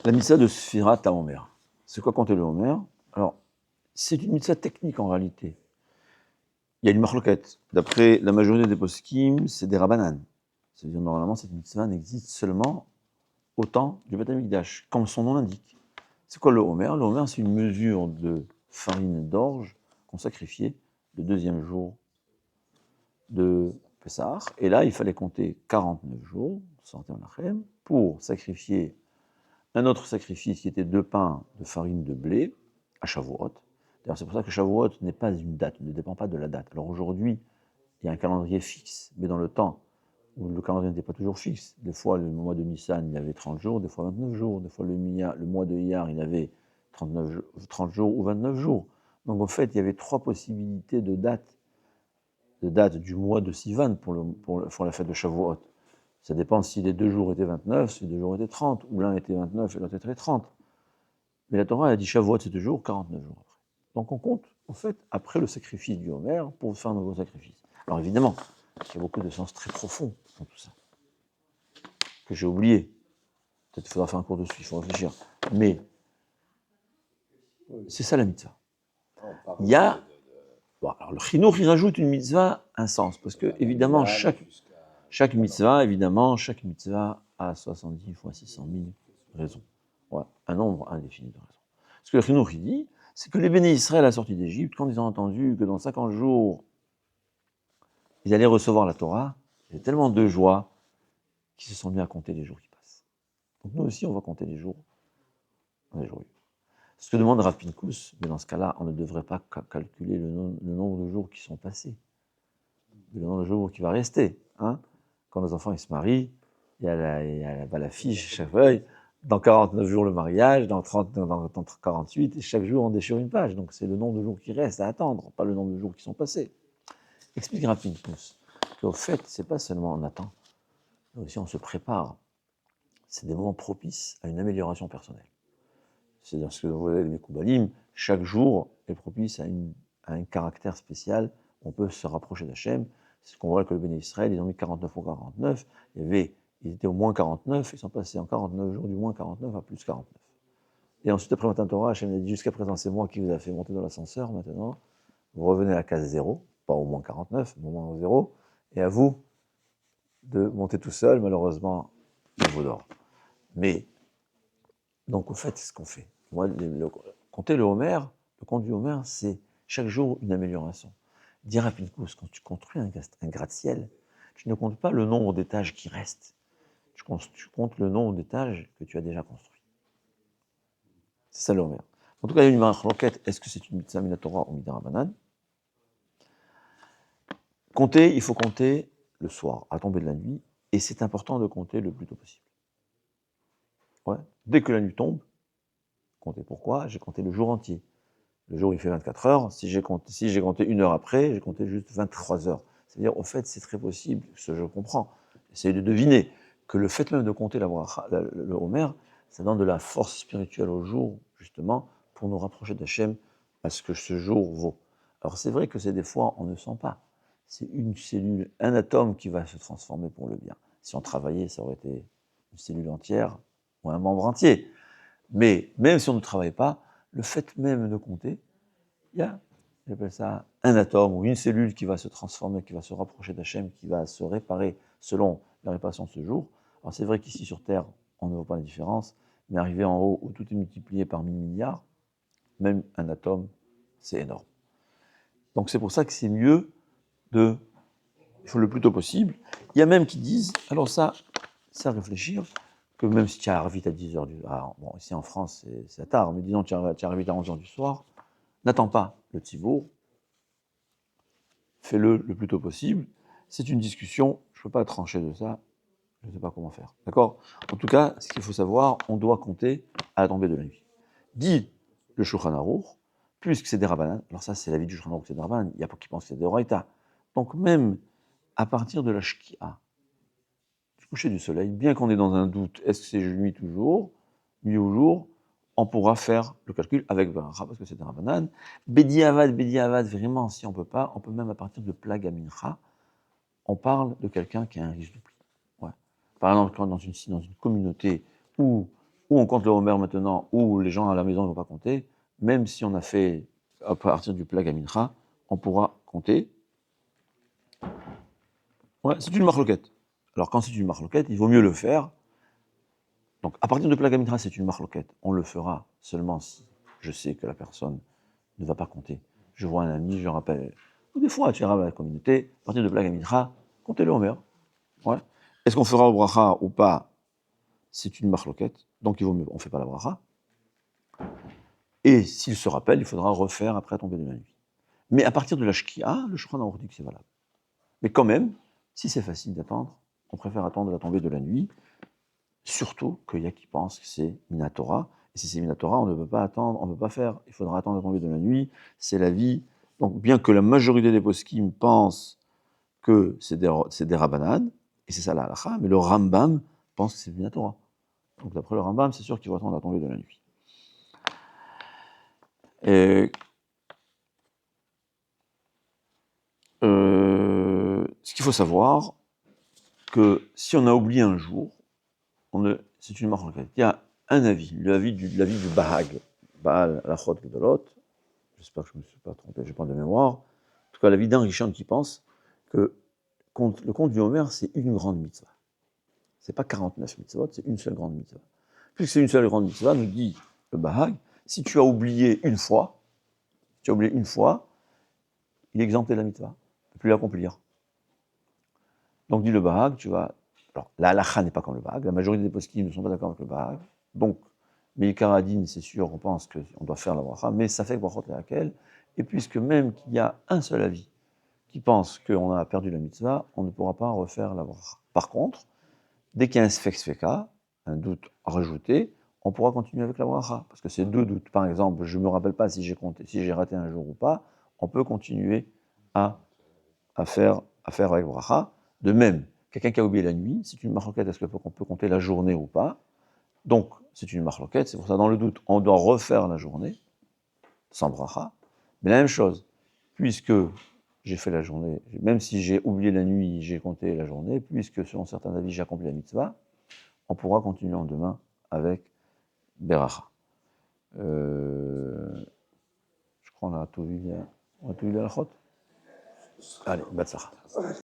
La mitzvah de Sfirat HaOmer. C'est quoi compter le Homer? Alors, c'est une mitzvah technique en réalité. Il y a une marloquette. D'après la majorité des poskim, c'est des rabbanan. C'est-à-dire, normalement, cette mitzvah n'existe seulement au temps du Beth Amikdash, comme son nom l'indique. C'est quoi le Homer? Le Homer, c'est une mesure de farine d'orge qu'on sacrifiait le deuxième jour de Pessah. Et là, il fallait compter 49 jours, pour sacrifier un autre sacrifice qui était 2 pains de farine de blé à Shavuot. D'ailleurs, c'est pour ça que Shavuot n'est pas une date, ne dépend pas de la date. Alors aujourd'hui, il y a un calendrier fixe, mais dans le temps où le calendrier n'était pas toujours fixe, des fois le mois de Nissan, il avait 30 jours, des fois 29 jours, des fois le mois de Iyar, il avait 30 jours ou 29 jours. Donc en fait, il y avait 3 possibilités de date du mois de Sivan pour la fête de Shavuot. Ça dépend si les 2 jours étaient 29, si les 2 jours étaient 30, ou l'un était 29 et l'autre était 30. Mais la Torah a dit Shavuot, c'est 2 jours, 49 jours après. Donc on compte, en fait, après le sacrifice du Homer, pour faire un nouveau sacrifice. Alors évidemment, il y a beaucoup de sens très profonds dans tout ça, que j'ai oublié. Peut-être qu'il faudra faire un cours dessus, il faut réfléchir. Mais c'est ça la mitzvah. Il y a... Bon, alors le chinour, il rajoute une mitzvah, un sens, parce que évidemment, chaque mitzvah a 70 fois 600 000 raisons. Ouais, un nombre indéfini de raisons. Ce que le chinour, il dit, c'est que les bénis Israël à la sortie d'Égypte, quand ils ont entendu que dans 50 jours, ils allaient recevoir la Torah, il y avait tellement de joie qu'ils se sont mis à compter les jours qui passent. Donc nous aussi, on va compter les jours. On est joyeux. Ce que demande Rav Pinkus, mais dans ce cas-là, on ne devrait pas calculer le nombre de jours qui sont passés, le nombre de jours qui va rester. Hein. Quand nos enfants ils se marient, il y a la fiche, chaque feuille, dans 49 jours le mariage, dans 48, et chaque jour on déchire une page. Donc c'est le nombre de jours qui restent à attendre, pas le nombre de jours qui sont passés. Explique Rav Pinkus qu'au fait, c'est pas seulement on attend, mais aussi on se prépare. C'est des moments propices à une amélioration personnelle. C'est dans ce que vous voyez les Mekoubalim, chaque jour est propice à un caractère spécial, on peut se rapprocher d'Hachem. C'est ce qu'on voit que le Béné Israël, ils ont mis 49 ou 49, ils étaient au moins 49, ils sont passés en 49 jours du moins 49 à plus 49. Et ensuite, après Matan Torah, Hachem a dit, jusqu'à présent, c'est moi qui vous a fait monter dans l'ascenseur, maintenant, vous revenez à la case 0, pas au moins 49, mais au moins au 0, et à vous de monter tout seul, malheureusement, il vous dort. Mais, donc, au fait, c'est ce qu'on fait. Moi, compter le Homer, le compte du Homer, c'est chaque jour une amélioration. Dire à Pinkus, quand tu construis un gratte-ciel, tu ne comptes pas le nombre d'étages qui restent. Tu comptes le nombre d'étages que tu as déjà construits. C'est ça le Homer. En tout cas, il y a une marloquette. Est-ce que c'est une mitzvah minatora ou midarabanan? Compter, il faut compter le soir, à tomber de la nuit, et c'est important de compter le plus tôt possible. Ouais. Dès que la nuit tombe, compter. Pourquoi? J'ai compté le jour entier. Le jour, il fait 24 heures. Si j'ai compté 1 heure après, j'ai compté juste 23 heures. C'est-à-dire, au fait, c'est très possible, ce je comprends. Essayez de deviner que le fait même de compter le Homer, ça donne de la force spirituelle au jour, justement, pour nous rapprocher d'Hachem à ce que ce jour vaut. Alors, c'est vrai que c'est des fois, on ne sent pas. C'est une cellule, un atome qui va se transformer pour le bien. Si on travaillait, ça aurait été une cellule entière ou un membre entier. Mais même si on ne travaille pas, le fait même de compter, il y a, j'appelle ça, un atome ou une cellule qui va se transformer, qui va se rapprocher d'Hachem, qui va se réparer selon la réparation de ce jour. Alors c'est vrai qu'ici sur Terre, on ne voit pas la différence, mais arrivé en haut où tout est multiplié par 1000 milliards, même un atome, c'est énorme. Donc c'est pour ça que c'est mieux il faut le plus tôt possible. Il y a même qui disent, alors ça réfléchir, que même si tu arrives vite à 10h du soir, bon, ici en France c'est tard, mais disons que tu arrives vite à 11h du soir, n'attends pas le Tzivour, fais-le le plus tôt possible. C'est une discussion, je ne peux pas trancher de ça, je ne sais pas comment faire. D'accord? En tout cas, ce qu'il faut savoir, on doit compter à la tombée de la nuit. Dit le Shulchan Aruch, puisque c'est des Rabbanan, alors ça c'est la vie du Shulchan Aruch, c'est des Rabbanan, il y a pas qui pensent que c'est des Oraïta. Donc même à partir de la Shkia, du coucher du soleil, bien qu'on est dans un doute, est-ce que c'est nuit toujours, nuit au jour, on pourra faire le calcul avec Baracha, parce que c'est un Rabbanan. Bediavad, vraiment, si on peut pas, on peut même à partir de Plaga Mincha, on parle de quelqu'un qui a un risque d'oubli. Ouais. Par exemple, dans une communauté où ou on compte le Homer maintenant, ou les gens à la maison ne vont pas compter, même si on a fait à partir du plag à mincha, on pourra compter. Ouais, c'est une marloquette. Alors quand c'est une marloquette, il vaut mieux le faire. Donc à partir de plag à mincha, c'est une marloquette. On le fera seulement si je sais que la personne ne va pas compter. Je vois un ami, je rappelle. Ou des fois, tu iras à la communauté, à partir de plag à mincha, comptez le Homer. Ouais. Est-ce qu'on fera au bracha ou pas? C'est une marloquette. Donc il vaut mieux, on ne fait pas la bracha. Et s'il se rappelle, il faudra refaire après la tombée de la nuit. Mais à partir de la shkia, le Shulchan Aruch dit que c'est valable. Mais quand même, si c'est facile d'attendre, on préfère attendre la tombée de la nuit, surtout qu'il y a qui pensent que c'est Minatora. Et si c'est Minatora, on ne peut pas attendre, on ne peut pas faire. Il faudra attendre la tombée de la nuit, c'est la vie. Donc bien que la majorité des poskim pensent que c'est des Rabbanan, et c'est ça la halakha, mais le Rambam pense que c'est Minatora. Donc d'après le Rambam, c'est sûr qu'il faut attendre la tombée de la nuit. Et ce qu'il faut savoir, que si on a oublié un jour, c'est une marque. Il y a un avis, l'avis du Bahag, Baal, Lachot, Gedolot, j'espère que je ne me suis pas trompé, je n'ai pas de mémoire, en tout cas l'avis d'un Rishon qui pense que le compte du Homer, c'est une grande mitzvah. Ce n'est pas 49 mitzvot, c'est une seule grande mitzvah. Puisque c'est une seule grande mitzvah, nous dit le Bahag, si tu as oublié une fois, il est exempté de la mitzvah, tu ne peux plus l'accomplir. Donc dit le Bahag, tu vas. Alors, la halakha n'est pas comme le Bahag, la majorité des poskim ne sont pas d'accord avec le Bahag. Donc, mais Karadine, c'est sûr, on pense qu'on doit faire la bracha, mais ça fait que brachot laquelle. Et puisque même qu'il y a un seul avis qui pense qu'on a perdu la mitzvah, on ne pourra pas refaire la bracha. Par contre, dès qu'il y a un sfek-sfeka, un doute rajouté, on pourra continuer avec la bracha. Parce que c'est deux doutes. Par exemple, je ne me rappelle pas si j'ai compté, si j'ai raté un jour ou pas, on peut continuer à faire avec bracha. De même, quelqu'un qui a oublié la nuit, c'est une marloquette, est-ce qu'on peut compter la journée ou pas? Donc, c'est une marloquette, c'est pour ça, dans le doute, on doit refaire la journée, sans bracha. Mais la même chose, puisque j'ai fait la journée, même si j'ai oublié la nuit, j'ai compté la journée, puisque selon certains avis, j'ai accompli la mitzvah, on pourra continuer en demain avec beracha. Je crois qu'on a tout vu, la chôte. Allez, batzara.